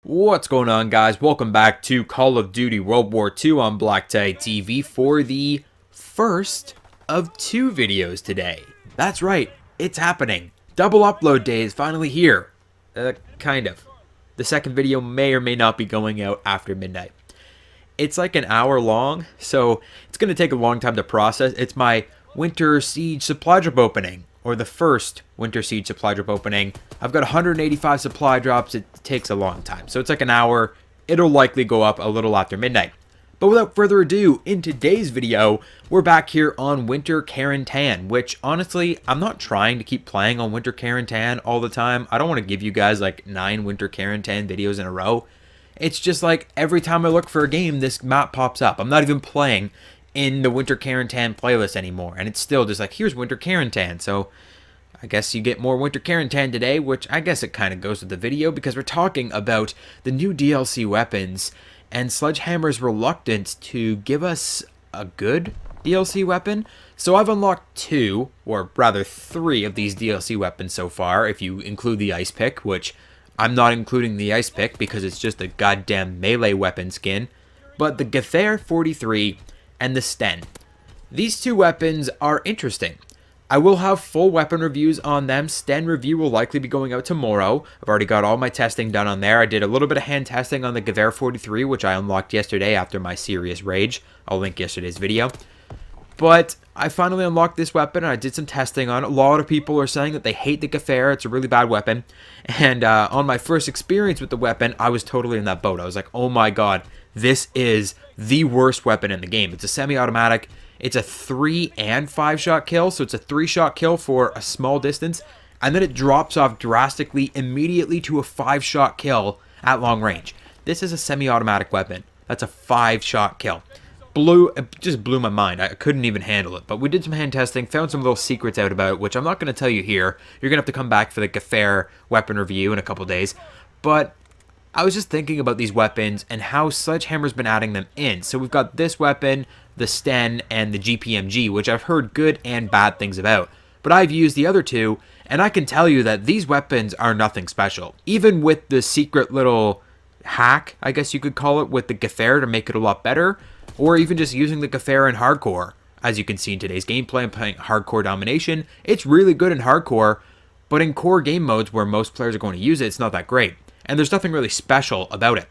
What's going on, guys? Welcome back to Call of Duty World War II on BlackTideTV for the first of two videos today. That's right, it's happening. Double upload day is finally here. Kind of. The second video may or may not be going out after midnight. It's like an hour long, so it's going to take a long time to process. It's my Winter Siege supply drop opening, or the first Winter Siege supply drop opening. I've got 185 supply drops. It takes a long time, so it's like an hour. It'll likely go up a little after midnight. But without further ado, in today's video, we're back here on Winter Carentan, which honestly, I'm not trying to keep playing on Winter Carentan all the time. I don't want to give you guys like 9 Winter Carentan videos in a row. It's just like every time I look for a game, this map pops up. I'm not even playing in the Winter Carentan playlist anymore, and it's still just like, here's Winter Carentan. So I guess you get more Winter Carentan today, which I guess it kind of goes with the video because we're talking about the new DLC weapons and Sledgehammer's reluctance to give us a good DLC weapon. So I've unlocked 2, or rather 3 of these DLC weapons so far, if you include the ice pick, which I'm not including the ice pick because it's just a goddamn melee weapon skin. But the Gewehr 43 and the Sten. These 2 weapons are interesting. I will have full weapon reviews on them. Sten review will likely be going out tomorrow. I've already got all my testing done on there. I did a little bit of hand testing on the Gewehr 43, which I unlocked yesterday after my serious rage. I'll link yesterday's video. But I finally unlocked this weapon and I did some testing on it. A lot of people are saying that they hate the Gewehr. It's a really bad weapon. And on my first experience with the weapon, I was totally in that boat. I was like, oh my god, this is the worst weapon in the game. It's a semi-automatic. It's a 3 and 5 shot kill. So it's a 3 shot kill for a small distance. And then it drops off drastically immediately to a 5 shot kill at long range. This is a semi-automatic weapon. That's a 5 shot kill. It just blew my mind. I couldn't even handle it. But we did some hand testing, found some little secrets out about it, which I'm not going to tell you here. You're going to have to come back for the Gewehr weapon review in a couple days. But I was just thinking about these weapons and how Sledgehammer's been adding them in. So we've got this weapon, the Sten, and the GPMG, which I've heard good and bad things about. But I've used the other 2, and I can tell you that these weapons are nothing special. Even with the secret little hack, I guess you could call it, with the Gewehr to make it a lot better, or even just using the Gewehr in hardcore. As you can see in today's gameplay, I'm playing hardcore domination. It's really good in hardcore, but in core game modes where most players are going to use it, it's not that great. And there's nothing really special about it.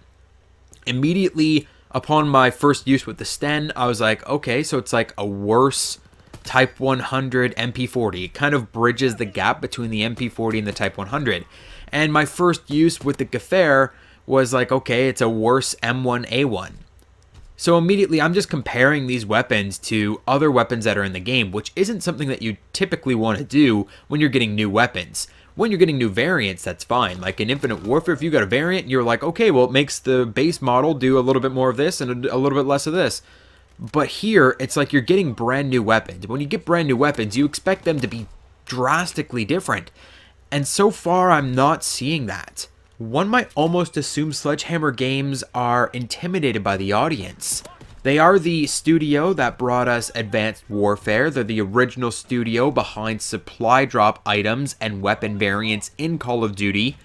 Immediately upon my first use with the Sten, I was like, okay, so it's like a worse Type 100 MP40. It kind of bridges the gap between the MP40 and the Type 100. And my first use with the Gewehr was like, okay, it's a worse M1A1. So immediately I'm just comparing these weapons to other weapons that are in the game, which isn't something that you typically want to do when you're getting new weapons. When you're getting new variants, that's fine. Like in Infinite Warfare, if you got a variant, you're like, okay, well, it makes the base model do a little bit more of this and a little bit less of this. But here, it's like you're getting brand new weapons. When you get brand new weapons, you expect them to be drastically different. And so far, I'm not seeing that. One might almost assume Sledgehammer games are intimidated by the audience. They are the studio that brought us Advanced Warfare. They're the original studio behind supply drop items and weapon variants in Call of Duty.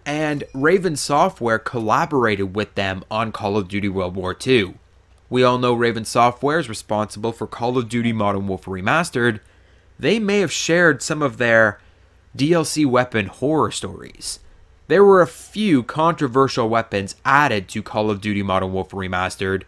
And Raven Software collaborated with them on Call of Duty World War II. We all know Raven Software is responsible for Call of Duty Modern Warfare Remastered. They may have shared some of their DLC weapon horror stories. There were a few controversial weapons added to Call of Duty Modern Warfare Remastered.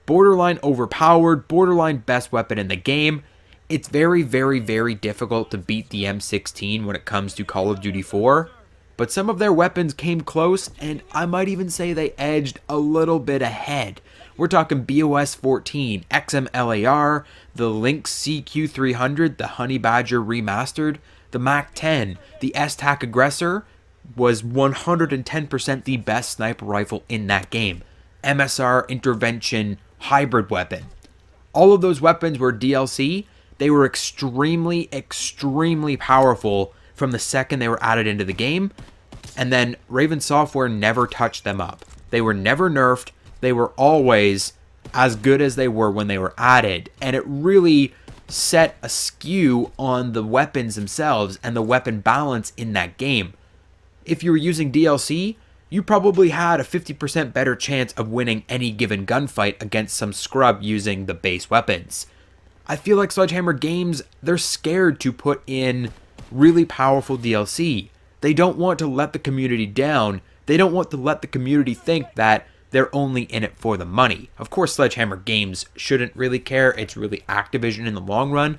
Borderline overpowered, borderline best weapon in the game. It's very, very, very difficult to beat the M16 when it comes to Call of Duty 4. But some of their weapons came close, and I might even say they edged a little bit ahead. We're talking BOS 14, XM-LAR, the Lynx CQ300, the Honey Badger Remastered, the MAC-10, the S-TAC Aggressor, was 110% the best sniper rifle in that game. MSR intervention hybrid weapon. All of those weapons were DLC. They were extremely, extremely powerful from the second they were added into the game. And then Raven Software never touched them up. They were never nerfed. They were always as good as they were when they were added. And it really set a skew on the weapons themselves and the weapon balance in that game. If you were using DLC, you probably had a 50% better chance of winning any given gunfight against some scrub using the base weapons. I feel like Sledgehammer Games, they're scared to put in really powerful DLC. They don't want to let the community down. They don't want to let the community think that they're only in it for the money. Of course, Sledgehammer Games shouldn't really care. It's really Activision in the long run.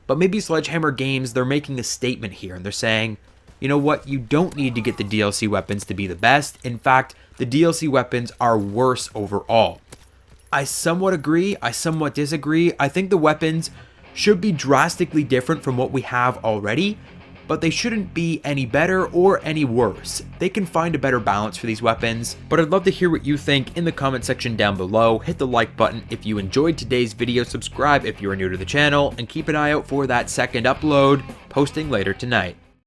But maybe Sledgehammer Games, they're making a statement here, and they're saying, you know what, you don't need to get the DLC weapons to be the best. In fact, the DLC weapons are worse overall. I somewhat agree, I somewhat disagree. I think the weapons should be drastically different from what we have already, but they shouldn't be any better or any worse. They can find a better balance for these weapons, but I'd love to hear what you think in the comment section down below. Hit the like button if you enjoyed today's video, subscribe if you are new to the channel, and keep an eye out for that second upload, posting later tonight.